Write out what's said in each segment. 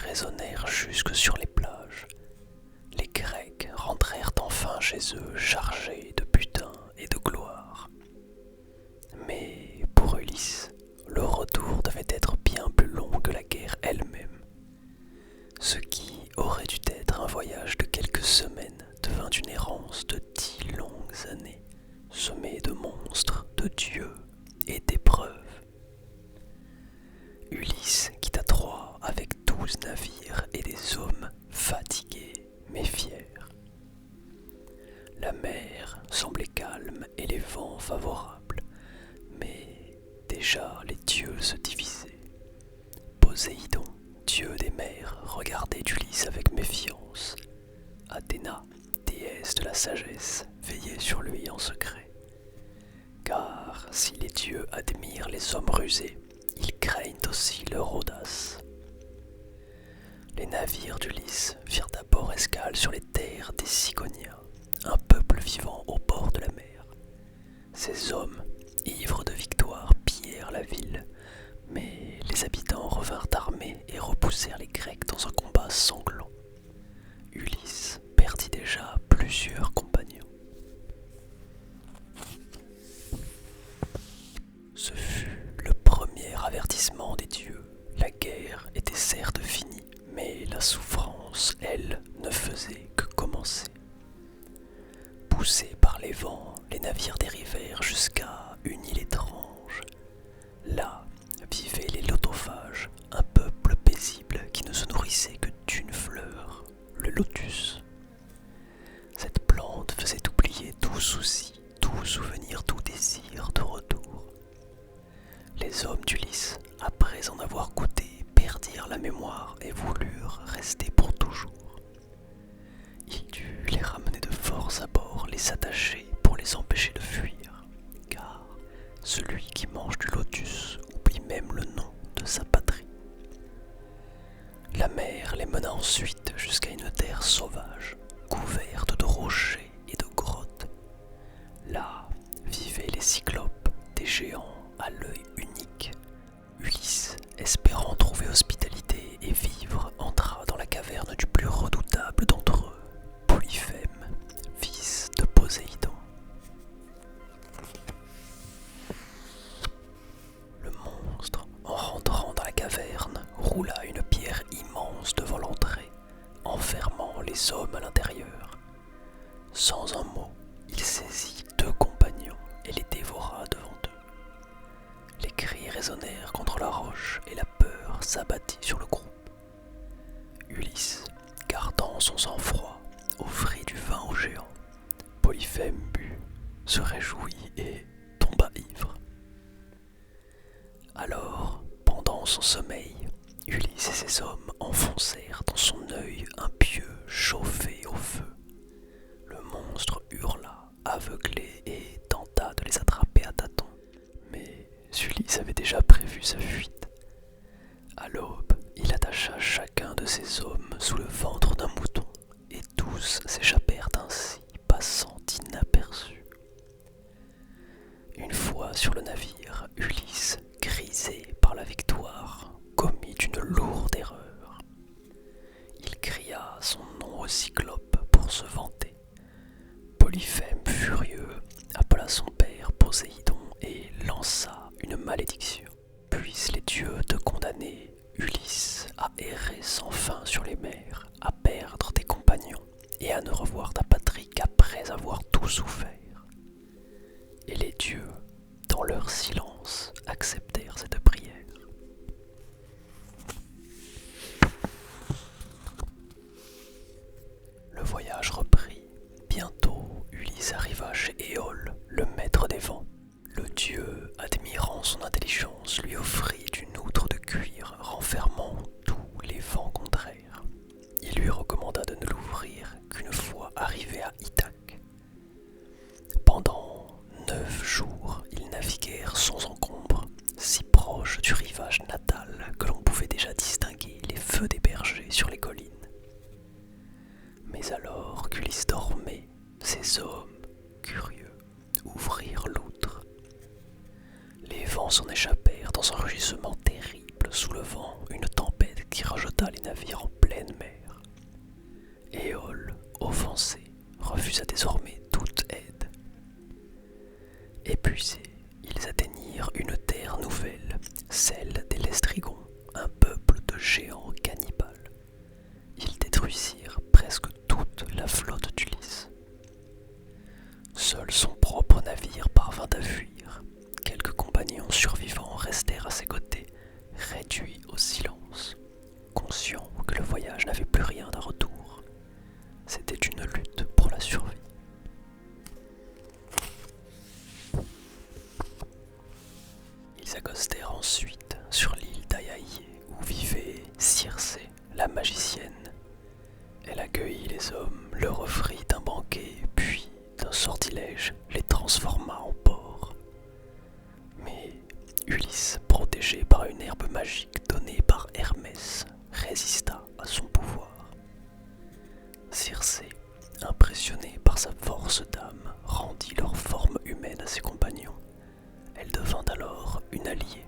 résonnèrent jusque sur les plages. Les Grecs rentrèrent enfin chez eux chargés de butin et de gloire. Mais pour Ulysse, le retour devait être bien plus long que la guerre elle-même. Ce qui aurait dû être un voyage de quelques semaines devint une errance de 10 longues années, semée de monstres, de dieux et d'épreuves. Ulysse quitta Troie avec 12 navires et des hommes fatigués mais fiers. La mer semblait calme et les vents favorables, mais déjà les dieux se divisaient. Poséidon, dieu des mers, regardait Ulysse avec méfiance. Athéna, déesse de la sagesse, veillait sur lui en secret. Car si les dieux admirent les hommes rusés, ils craignent aussi leur audace. Les navires d'Ulysse firent d'abord escale sur les terres des Ciconiens, un peuple vivant au bord de la mer. Ces hommes, ivres de victoire, pillèrent la ville, mais les habitants revinrent armés et repoussèrent les Grecs dans un combat sanglant. Ulysse perdit déjà plusieurs compagnons. Ce fut le premier avertissement des dieux. La guerre était certes finie, mais la souffrance, elle, ne faisait que commencer. Poussés par les vents, les navires dérivèrent jusqu'à une île étrange. Là vivaient les lotophages, un peuple paisible qui ne se nourrissait que d'une fleur, le lotus. Cette plante faisait oublier tout souci, tout souvenir, tout désir de retour. Les hommes d'Ulysse, après en avoir goûté, perdirent la mémoire et voulurent rester pour toujours. Il dut les ramener de force à bord, les attacher pour les empêcher de fuir, car celui qui mange du lotus oublie même le nom de sa patrie. La mer les mena ensuite jusqu'à une terre sauvage, couverte de rochers et de grottes. Là vivaient les cyclopes, des géants à l'œil unique. Ulysse, espérant trouver hospitalité et vivre, entra dans la caverne du plus redoutable d'entre eux, Polyphème, fils de Poséidon. Le monstre, en rentrant dans la caverne, roula une pierre immense devant l'entrée, enfermant les hommes à l'intérieur. Sans un mot, il saisit 2 compagnons et les dévora devant eux. Les cris résonnèrent contre la roche et la peur s'abattit sur le groupe. Ulysse, gardant son sang-froid, offrit du vin aux géants. Polyphème but, se réjouit et tomba ivre. Alors, pendant son sommeil, Ulysse et ses hommes enfoncèrent dans son œil un pieu chauffé au feu. Le monstre hurla, aveuglé, et tenta de les attraper à tâtons. Mais Ulysse avait déjà prévu sa fuite. À l'aube, il attacha chacun de ses hommes sous le ventre d'un mouton, et tous s'échappèrent ainsi, passant inaperçus. Une fois sur le navire, Ulysse, grisé par la victoire, commit une lourde erreur. Il cria son nom au cyclope pour se vanter. Polyphème, furieux, appela son père Poséidon et lança une malédiction. Puissent les dieux te condamner, Ulysse, à errer sans fin sur les mers, à perdre tes compagnons et à ne revoir ta patrie qu'après avoir tout souffert. Et les dieux, dans leur silence, acceptèrent cette prière. Le voyage reprit. Bientôt, Ulysse arriva chez Éole, le maître des vents. Le dieu, admirant son intelligence, lui offrit une outre de cuir renfermant tous les vents contraires. Il lui recommanda de ne l'ouvrir qu'une fois arrivé à Ithaque. que le voyage n'avait plus rien d'un retour. C'était une lutte pour la survie. Ils s'accostèrent ensuite sur l'île d'Aiaïe où vivait Circé, la magicienne. Elle accueillit les hommes, leur offrit un banquet, puis, d'un sortilège, les transforma en porcs. Mais Ulysse, protégé par une herbe magique donnée par Hermès, résista à son pouvoir. Circé, impressionnée par sa force d'âme, rendit leur forme humaine à ses compagnons. Elle devint alors une alliée.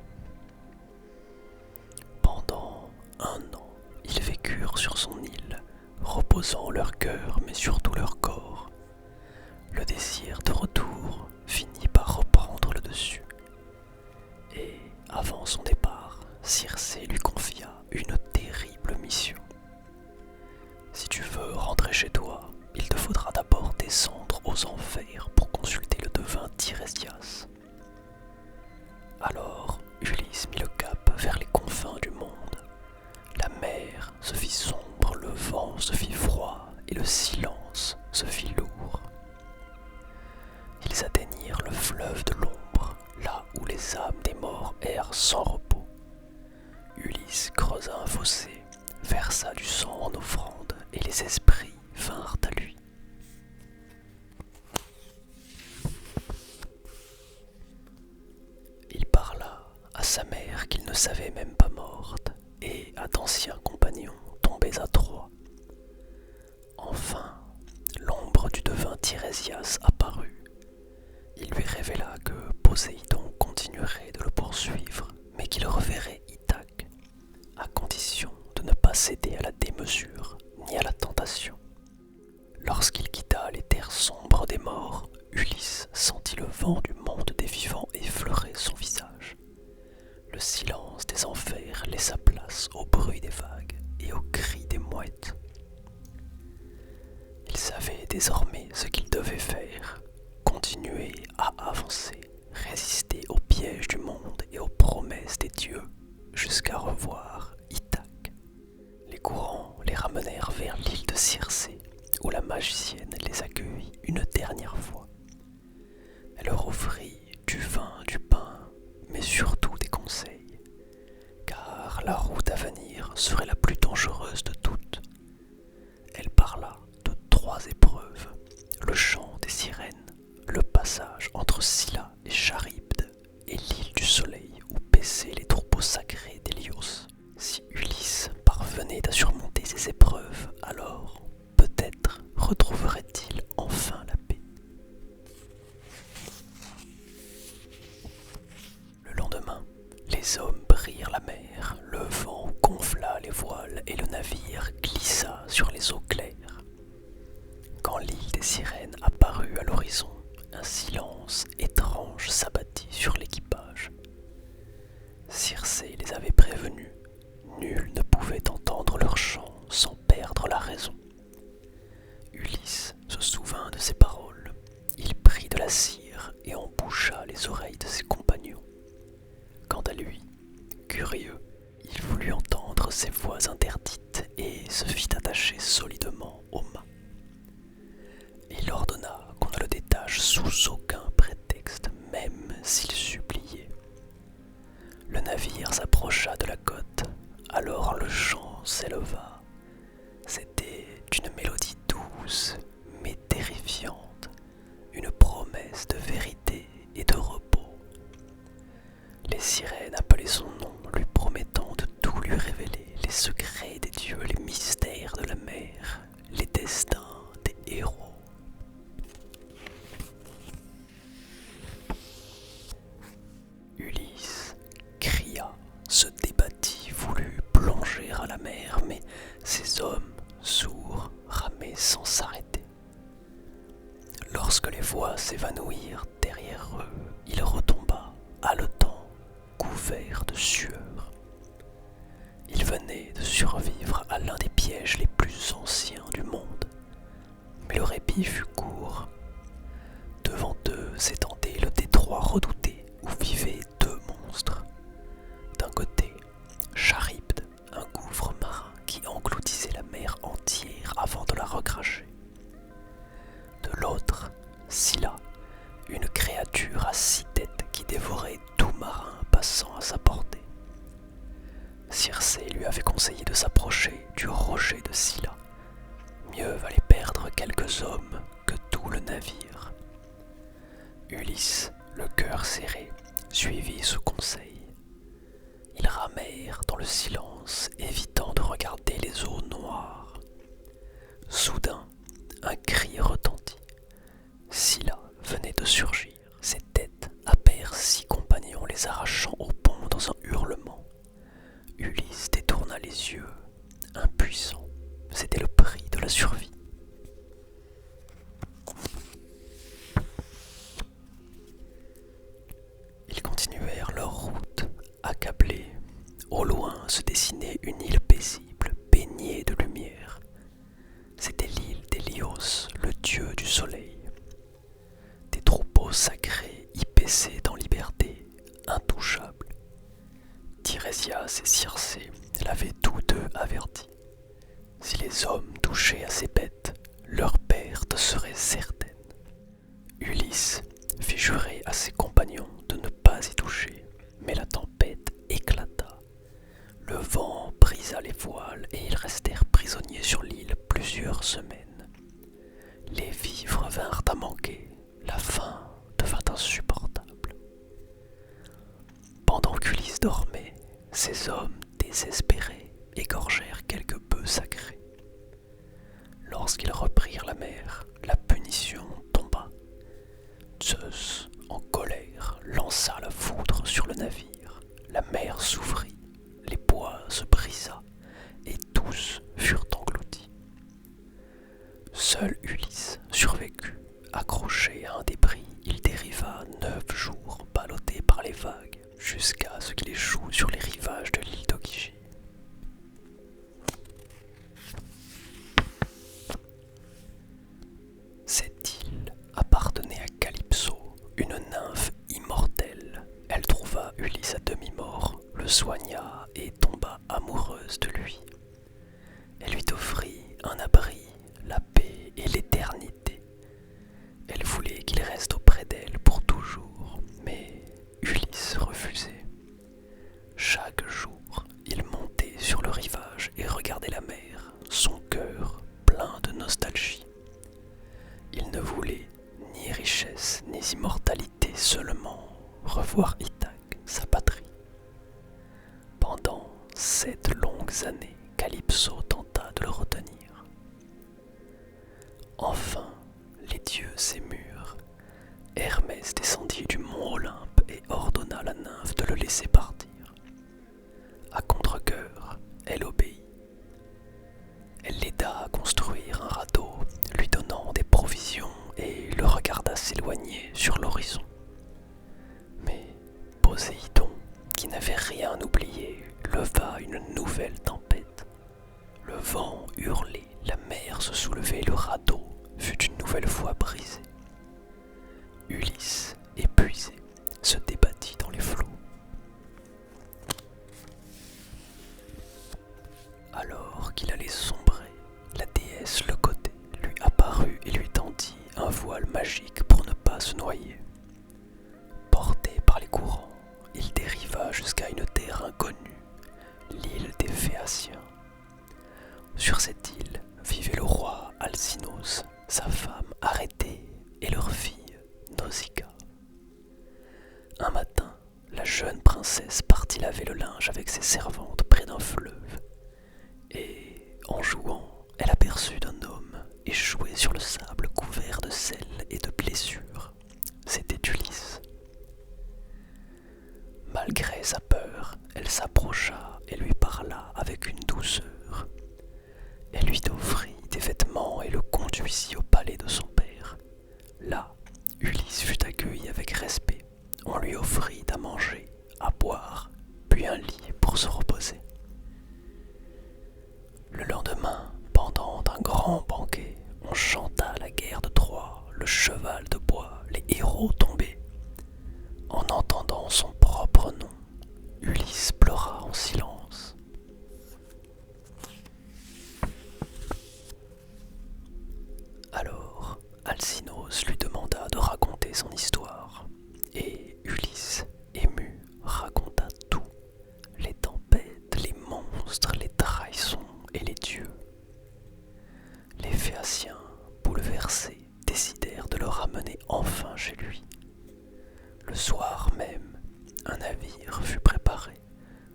Pendant 1 an, ils vécurent sur son île, reposant leur cœur mais surtout leur corps. Le désir de retour finit par reprendre le dessus. Et avant son départ, Circé lui confia une terrible mission. Si tu veux rentrer chez toi, il te faudra d'abord descendre aux enfers pour consulter le devin Tirésias. Alors Ulysse mit le cap vers les confins du monde. La mer se fit sombre, le vent se fit froid et le silence se fit lourd. Ils atteignirent le fleuve de l'ombre, là où les âmes des morts errent sans repos. Ulysse creusa un fossé, versa du sang en offrande et les esprits vinrent à lui. Il parla à sa mère qu'il ne savait même pas morte et à d'anciens compagnons tombés à Troie. Enfin, l'ombre du devin Tirésias apparut. Il lui révéla que Poséidon continuerait de le poursuivre, mais qu'il reverrait Ithaque, à condition de ne pas céder à la démesure ni à la tentation. Lorsqu'il quitta les terres sombres des morts, Ulysse sentit le vent du monde des vivants effleurer son visage. Le silence des enfers laissa place au bruit des vagues et aux cris des mouettes. Il savait désormais ce qu'il devait faire, continuer à avancer, résister aux pièges du monde et aux promesses des dieux, jusqu'à revoir Ithaque. Les courants les ramenèrent vers l'île de Circé, où la magicienne les accueillit une dernière fois. Elle leur offrit du vin, du pain, mais surtout des conseils, car la route à venir serait la plus dangereuse de toutes. Elle parla de 3 épreuves, le chant des sirènes, le passage entre Scylla et Charybde, et l'île du soleil où paissaient les troupeaux sacrés d'Hélios. Si Ulysse parvenait à surmonter ces épreuves, alors peut-être retrouverait-il enfin la paix. Le lendemain, les hommes prirent la mer, le vent gonfla les voiles et le navire glissa sur les eaux claires. Quand l'île des sirènes apparut à l'horizon, un silence étrange s'abattit sur l'équipage. Circé les avait prévenus, nul ne pouvait entendre leur chant sans perdre la raison. Ulysse se souvint de ces paroles, il prit de la cire et en boucha les oreilles de ses compagnons. Quant à lui, curieux, il voulut entendre ces voix interdites et se fit attacher solidement au mât. Il ordonna qu'on ne le détache sous aucun prétexte, même s'il suppliait. Le navire s'approcha de la côte, alors le chant s'éleva. C'était une mélodie douce, mais terrifiante, une promesse de vérité et de repos. Les sirènes appelaient son nom, lui promettant de tout lui révéler, les secrets des dieux, les mystères de la mer, les destins des héros. Ulysse cria, se débattit, voulut plonger à la mer, mais ces hommes, sourds, ramaient sans s'arrêter. Lorsque les voix s'évanouirent derrière eux, il retomba, haletant, couvert de sueur. Il venait de survivre à l'un des pièges les plus anciens du monde. Mais le répit fut court. Devant eux s'étendait le détroit redouté où vivaient 2 monstres. D'un côté, Charybde, un gouffre marin qui engloutit approcher de Scylla. Mieux valait perdre quelques hommes que tout le navire. Ulysse, le cœur serré, suivit ce conseil. Ils ramèrent dans le silence, évitant de regarder les eaux noires. Soudain, un cri retentit. Scylla venait de surgir. Ses têtes happèrent 6 compagnons, les arrachant au pont dans un hurlement. Ulysse détourna les yeux, impuissant. C'était le prix de la survie. Ils continuèrent leur route, accablés. Au loin se dessinait une île paisible, baignée de lumière. C'était l'île d'Hélios, le dieu du soleil. Des troupeaux sacrés y paissaient en liberté, intouchables. Tirésias et Circé l'avaient tous deux averti. Si les hommes touchaient à ces bêtes, leur perte serait certaine. Ulysse fit jurer à ses compagnons de ne pas y toucher, mais la tempête éclata. Le vent brisa les voiles et ils restèrent prisonniers sur l'île plusieurs semaines. Les vivres vinrent à manquer, la faim devint insupportable. Pendant qu'Ulysse dormait, ces hommes désespérés égorgèrent quelques bœufs sacrés. Lorsqu'ils reprirent la mer, la punition tomba. Zeus, en colère, lança la foudre sur le navire. La mer s'ouvrit, les bois se brisa, et tous furent engloutis. Seul Ulysse survécut. Accroché à un débris, il dériva 9 jours, ballotté par les vagues, jusqu'à ce qu'il échoue sur les rivages de l'île d'Ogygie. Cette île appartenait à Calypso, une nymphe immortelle. Elle trouva Ulysse à demi-mort, le soigna et tomba amoureuse de lui. Elle lui offrit un abri, la paix et l'éternité. Elle voulait qu'il reste auprès d'elle pour toujours, mais Ulysse refusait. Chaque jour, il montait sur le rivage et regardait la mer, son cœur plein de nostalgie. Il ne voulait ni richesse ni immortalité, seulement revoir Ithaque, sa patrie. Pendant 7 longues années, Calypso tenta de le retenir. Enfin, les dieux s'émurent. Hermès descendit du mont Olympe et ordonna à la nymphe de le laisser partir. À contre-cœur, elle obéit. Elle l'aida à construire un radeau, lui donnant des provisions et le regarda s'éloigner sur l'horizon. Mais Poséidon, qui n'avait rien oublié, leva une nouvelle tempête. Le vent hurlait, la mer se soulevait, le radeau fut une nouvelle fois brisé. Ulysse, épuisé, se débattit dans les flots. Alors qu'il allait sombrer, la déesse Leucotée lui apparut et lui tendit un voile magique pour ne pas se noyer. Porté par les courants, il dériva jusqu'à une terre inconnue, l'île des Phéaciens. Sur cette île vivait le roi Alcinos, sa femme arrêtée et leur fille Nausicaa. Un matin, la jeune princesse partit laver le linge avec ses servantes près d'un fleuve. Et, en jouant, elle aperçut un homme échoué sur le sable couvert de sel et de blessures. C'était Ulysse. Malgré sa peur, elle s'approcha et lui parla avec une douceur. Elle lui offrit des vêtements et le conduisit au palais de son père. Là, Ulysse fut accueilli avec respect. On lui offrit à manger, à boire, puis un lit pour se reposer. Le lendemain, pendant un grand banquet, on chanta la guerre de Troie, le cheval de bois, les héros tombés. En entendant son propre nom, Ulysse pleura en silence. Persée décidèrent de le ramener enfin chez lui. Le soir même, un navire fut préparé.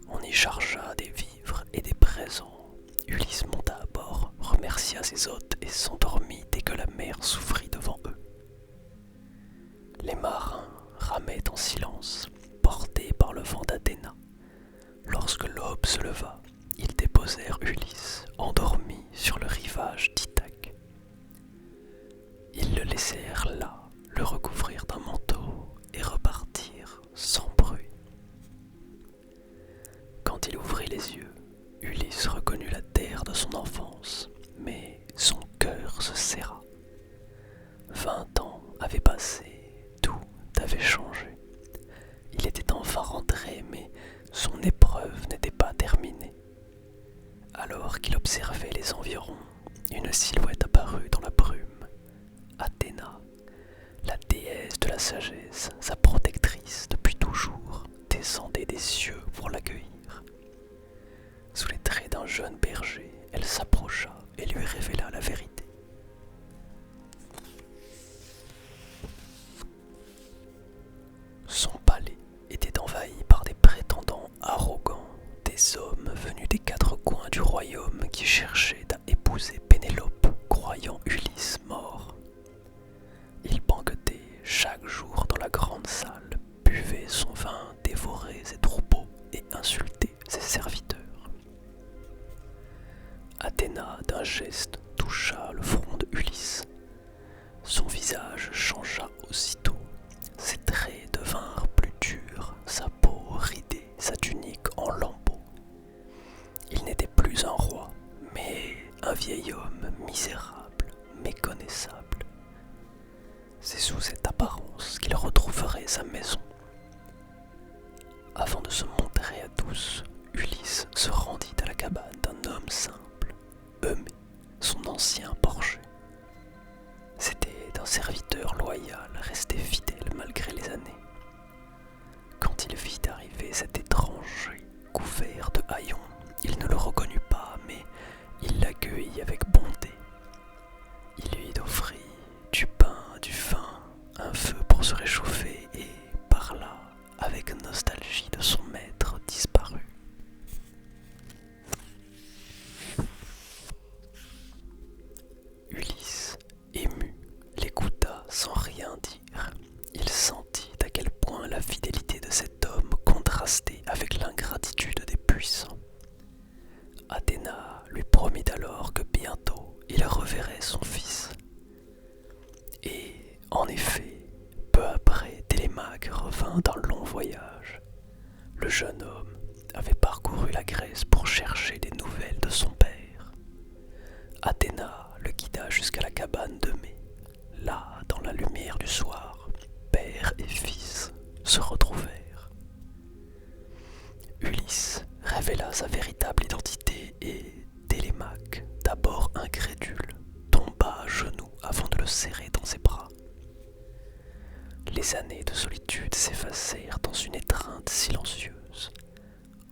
On y chargea des vivres et des présents. Ulysse monta à bord, remercia ses hôtes et s'endormit dès que la mer s'ouvrit devant eux. Les marins ramaient en silence, portés par le vent d'Athéna. Lorsque l'aube se leva, ils déposèrent Ulysse, endormi sur le rivage d'Ithaque. Ils le laissèrent là, le recouvrirent d'un manteau et repartirent sans bruit. Quand il ouvrit les yeux, Ulysse reconnut la terre de son enfance, mais son cœur se serra. 20 ans avaient passé, tout avait changé. Il était enfin rentré, mais son épreuve n'était pas terminée. Alors qu'il observait les environs, une silhouette apparut dans la brume. Athéna, la déesse de la sagesse, sa protectrice depuis toujours, descendait des cieux pour l'accueillir. Sous les traits d'un jeune berger, elle s'approcha et lui révéla la vérité. Son palais était envahi par des prétendants arrogants, des hommes venus des 4 coins du royaume qui cherchaient à épouser Pénélope, croyant Ulysse mort. Il banquetait chaque jour dans la grande salle, buvait son vin, dévorait ses troupeaux et insultait ses serviteurs. Athéna, d'un geste, toucha le front de Ulysse. Son visage changea aussitôt. Ses traits devinrent plus durs, sa peau ridée, sa tunique en lambeaux. Il n'était plus un roi, mais un vieil homme misérable, méconnaissable. C'est sous cette apparence qu'il retrouverait sa maison. Avant de se montrer à tous, Ulysse se rendit à la cabane d'un homme simple, Eumée, son ancien porcher. C'était un serviteur loyal, resté fidèle malgré les années. Quand il vit arriver cet étranger couvert de haillons, il ne le reconnut pas, mais il l'accueillit avec bonté. Il lui offrit du pain, du vin, un feu pour se réchauffer et parla avec nostalgie de son maître disparu. Ulysse, ému, l'écouta sans rien dire. Il sentit à quel point la fidélité de cet homme contrastait avec l'ingratitude des puissants. Athéna lui promit alors que bientôt il reverrait son fils. Et en effet, peu après, Télémaque revint d'un long voyage. Le jeune homme avait parcouru la Grèce pour chercher des nouvelles de son père. Athéna le guida jusqu'à la cabane d'Eumée. Là, dans la lumière du soir, père et fils se retrouvèrent. Ulysse révéla sa véritable identité et Télémaque, d'abord incrédule, tomba à genoux avant de le serrer dans ses bras. Les années de solitude s'effacèrent dans une étreinte silencieuse.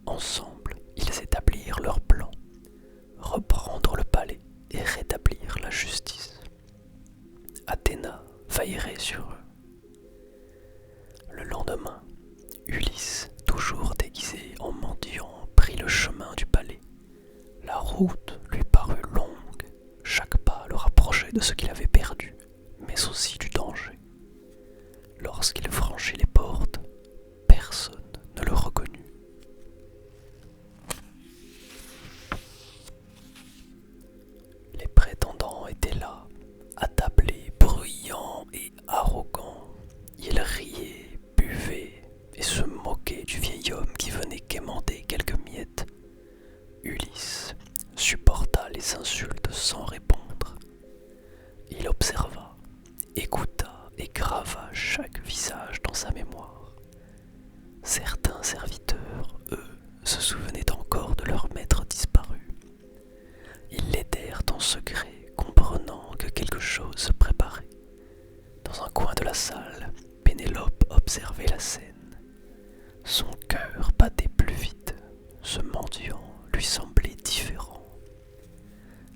Ensemble, ils établirent leur plan, reprendre le palais et rétablir la justice. Athéna veillerait sur eux. Le lendemain, Ulysse, toujours déguisé en mendiant, prit le chemin du palais. La route lui parut longue, chaque pas le rapprochait de ce qu'il avait perdu, mais aussi du danger. Lorsqu'il franchit les portes, personne ne le reconnut. Les prétendants étaient là, attablés, bruyants et arrogants. Ils riaient, buvaient et se moquaient du vieil homme qui venait quémander quelques miettes. Ulysse supporta les insultes sans répondre. Il observa, écouta et grava chaque visage dans sa mémoire. Certains serviteurs, eux, se souvenaient encore de leur maître disparu. Ils l'aidèrent en secret, comprenant que quelque chose se préparait. Dans un coin de la salle, Pénélope observait la scène. Son cœur battait plus vite. Ce mendiant lui semblait différent.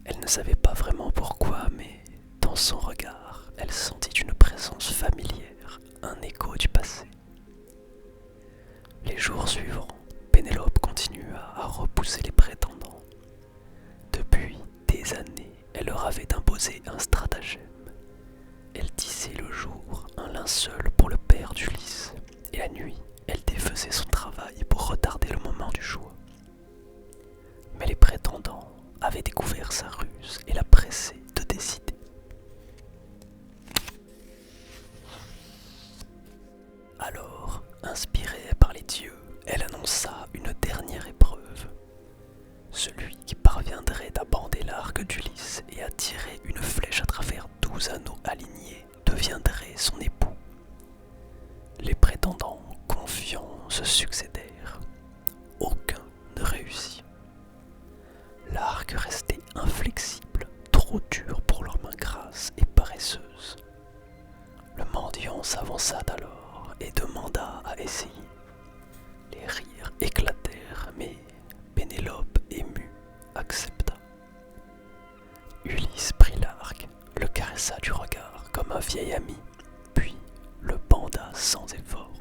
Elle ne savait pas vraiment pourquoi, mais dans dans son regard, elle sentit une présence familière, un écho du passé. Les jours suivants, Pénélope continua à repousser les prétendants. Depuis des années, elle leur avait imposé un stratagème. Elle tissait le jour un linceul pour le père d'Ulysse, et la nuit, elle défaisait son travail pour retarder le moment du choix. Mais les prétendants avaient découvert sa ruse et la pressaient de décider. Alors, inspirée par les dieux, elle annonça une dernière épreuve. Celui qui parviendrait à bander l'arc d'Ulysse et à tirer une flèche à travers 12 anneaux alignés deviendrait son époux. Les prétendants confiants se succédèrent. Aucun ne réussit. L'arc restait inflexible, trop dur pour leurs mains grasses et paresseuses. Le mendiant s'avança alors et demanda à essayer. Les rires éclatèrent, mais Pénélope, émue, accepta. Ulysse prit l'arc, le caressa du regard comme un vieil ami, puis le banda sans effort.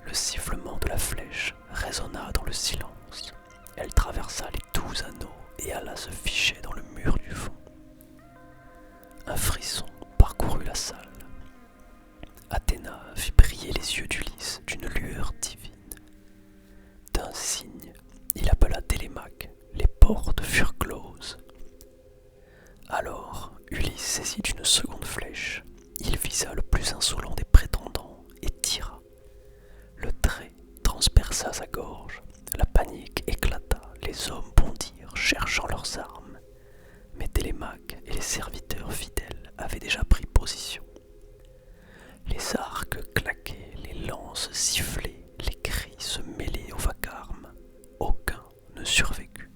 Le sifflement de la flèche résonna dans le silence. Elle traversa les 12 anneaux et alla se ficher dans le mur du fond. Un frisson parcourut la salle. Athéna fit briller les yeux d'Ulysse d'une lueur divine. D'un signe, il appela Télémaque. Les portes furent closes. Alors, Ulysse saisit une seconde flèche. Il visa le plus insolent des prétendants et tira. Le trait transperça sa gorge. La panique éclata. Les hommes bondirent, cherchant leurs armes. Mais Télémaque et les serviteurs fidèles avaient déjà pris position. Les arcs claquaient, les lances sifflaient, les cris se mêlaient au vacarme. Aucun ne survécut.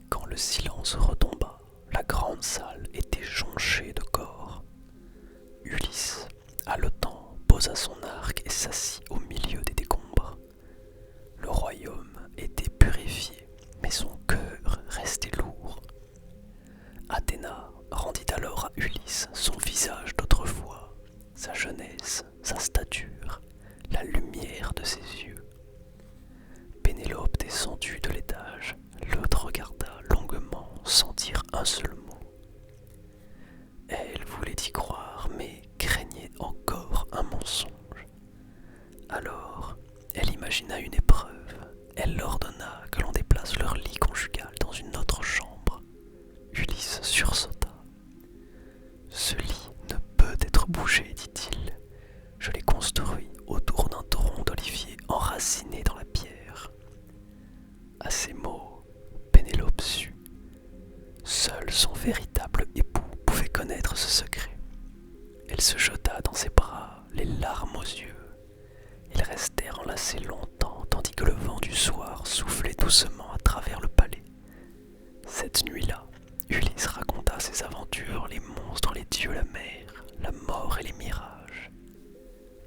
Quand le silence retomba, la grande salle était jonchée de corps. Ulysse, haletant, posa son arc et s'assit au milieu des décombres. Le royaume était purifié, mais son cœur restait lourd. Athéna rendit alors à Ulysse son visage d'autrefois, sa jeunesse, sa stature, la lumière de ses yeux. Pénélope descendit de l'étage, l'autre regarda longuement sans dire un seul mot. Elle voulait y croire, mais craignait encore un mensonge. Alors, elle imagina une épreuve. Elle ordonna que l'on déplace leur lit conjugal dans une autre chambre. Ulysse sursauta. « Ce lit ne peut être bougé, dit-il. Je l'ai construit autour d'un tronc d'olivier enraciné dans la pierre. » À ces mots, Pénélope sut. Seul son véritable époux pouvait connaître ce secret. Elle se jeta dans ses bras, les larmes aux yeux. Ils restèrent enlacés longtemps, tandis que le vent du soir soufflait doucement à travers le palais. Cette nuit-là, Ulysse raconta ses aventures, les monstres, les dieux, la mer, la mort et les mirages.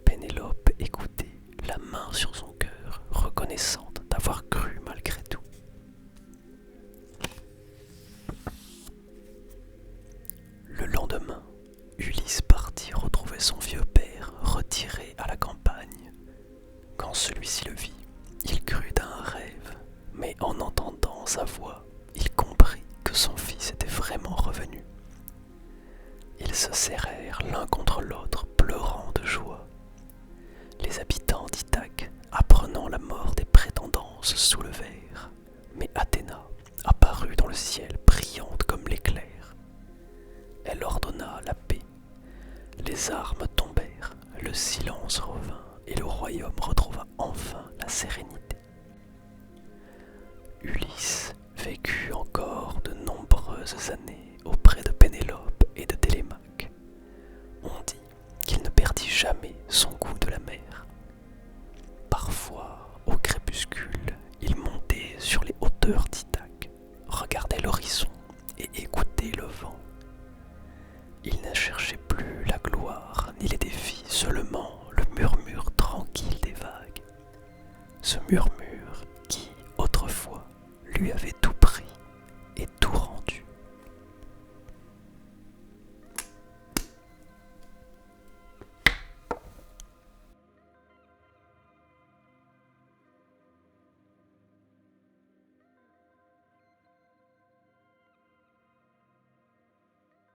Pénélope écoutait, la main sur son cœur, reconnaissante d'avoir cru malgré tout. Le lendemain, Ulysse partit retrouver son vieux père, retiré à la campagne. Quand celui-ci le vit, il crut à un rêve, mais en entendant sa voix, il comprit que son fils était vraiment revenu. Ils se serrèrent l'un contre l'autre, pleurant de joie. Les habitants d'Ithaque, apprenant la mort des prétendants, se soulevèrent, mais Athéna apparut dans le ciel, brillante comme l'éclair. Elle ordonna la paix. Les armes tombèrent, le silence revint, et le royaume retrouva enfin la sérénité. Ulysse vécut encore de nombreuses années auprès de Pénélope et de Télémaque. On dit qu'il ne perdit jamais son goût de la mer. Parfois, au crépuscule, il montait sur les hauteurs d'Ithaque, regardait l'horizon et écoutait le vent. Il ne cherchait plus la gloire ni les défis, seulement le murmure tranquille des vagues. Ce murmure qui, lui avait tout